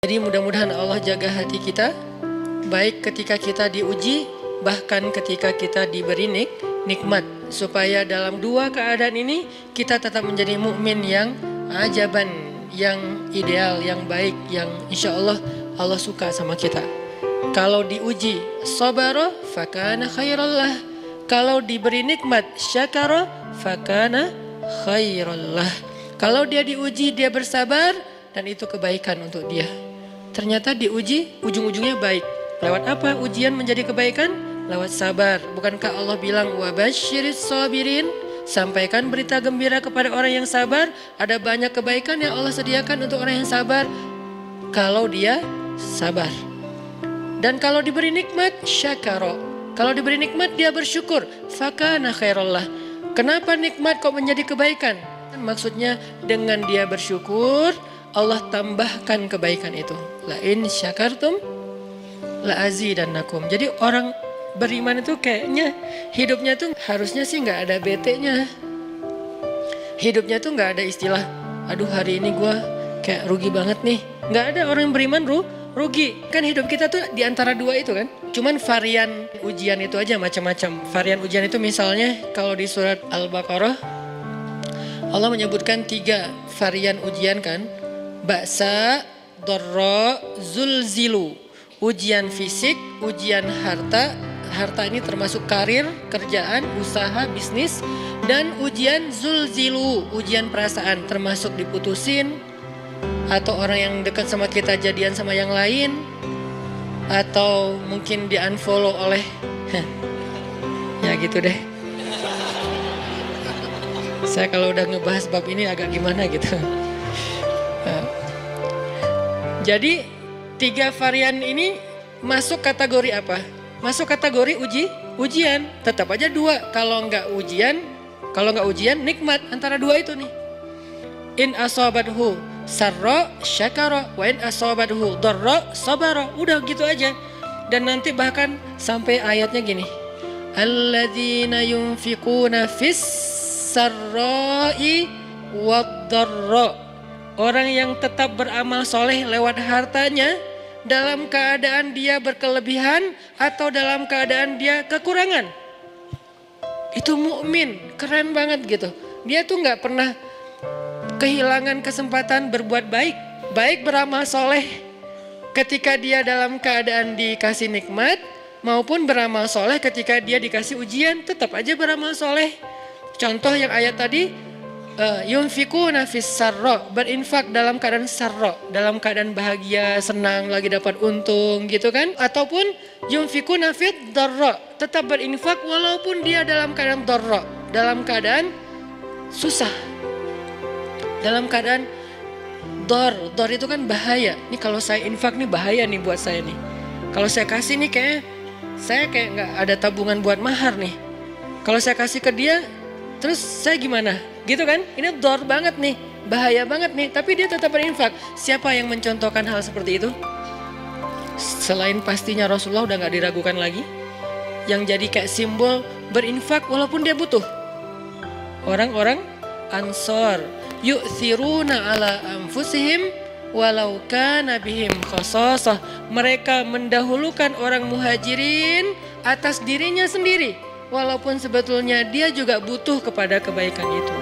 Jadi mudah-mudahan Allah jaga hati kita, baik ketika kita diuji, bahkan ketika kita diberi nikmat, supaya dalam dua keadaan ini kita tetap menjadi mukmin yang ajaban, yang ideal, yang baik, yang insya Allah Allah suka sama kita. Kalau diuji sabara fakana khairallah, kalau diberi nikmat syakara fakana khairallah. Kalau dia diuji dia bersabar dan itu kebaikan untuk dia. Ternyata diuji ujung-ujungnya baik. Lewat apa ujian menjadi kebaikan? Lewat sabar. Bukankah Allah bilang wabasyiris sabirin? Sampaikan berita gembira kepada orang yang sabar. Ada banyak kebaikan yang Allah sediakan untuk orang yang sabar kalau dia sabar. Dan kalau diberi nikmat syakara. Kalau diberi nikmat dia bersyukur. Fakana khairallah. Kenapa nikmat kok menjadi kebaikan? Maksudnya dengan dia bersyukur Allah tambahkan kebaikan itu. La in syakartum la azidannakum. Jadi orang beriman itu kayaknya hidupnya tuh harusnya sih nggak ada bete-nya. Hidupnya tuh nggak ada istilah, aduh hari ini gue kayak rugi banget nih. Nggak ada orang yang beriman rugi. Kan hidup kita tuh di antara dua itu kan. Cuman varian ujian itu aja macam-macam. Varian ujian itu misalnya kalau di surat Al-Baqarah Allah menyebutkan 3 varian ujian kan. Ba'sa, dharra, zulzilu. Ujian fisik, ujian harta. Harta ini termasuk karir, kerjaan, usaha, bisnis. Dan ujian zulzilu, ujian perasaan termasuk diputusin. Atau orang yang dekat sama kita jadian sama yang lain. Atau mungkin di unfollow oleh ya gitu deh. Saya kalau udah ngebahas bab ini agak gimana gitu. Jadi 3 varian ini masuk kategori apa? Masuk kategori ujian. Tetap aja 2. Kalau nggak ujian nikmat. Antara 2 itu nih. In asabathu sarra syakara wa in asabathu dharra sabara. Udah gitu aja. Dan nanti bahkan sampai ayatnya gini. Alladzina yunfiquna fis sarra'i wad dharra. Orang yang tetap beramal soleh lewat hartanya dalam keadaan dia berkelebihan atau dalam keadaan dia kekurangan. Itu mukmin, keren banget gitu. Dia tuh nggak pernah kehilangan kesempatan berbuat baik. Baik beramal soleh ketika dia dalam keadaan dikasih nikmat maupun beramal soleh ketika dia dikasih ujian, tetap aja beramal soleh. Contoh yang ayat tadi, yunfikuna fis sarra, berinfak dalam keadaan sarra, dalam keadaan bahagia, senang, lagi dapat untung gitu kan. Ataupun yunfikuna fit dharra, tetap berinfak walaupun dia dalam keadaan dharra, dalam keadaan susah, dalam keadaan dor itu kan bahaya. Nih kalau saya infak nih bahaya nih buat saya nih. Kalau saya kasih nih saya kayak nggak ada tabungan buat mahar nih. Kalau saya kasih ke dia, terus saya gimana? Gitu kan? Ini dor banget nih, bahaya banget nih. Tapi dia tetap berinfak. Siapa yang mencontohkan hal seperti itu? Selain pastinya Rasulullah udah gak diragukan lagi. Yang jadi kayak simbol berinfak walaupun dia butuh. Orang-orang Ansor. Yu'thiruna ala anfusihim walau kana bihim khasasah. Mereka mendahulukan orang muhajirin atas dirinya sendiri. Walaupun sebetulnya dia juga butuh kepada kebaikan itu.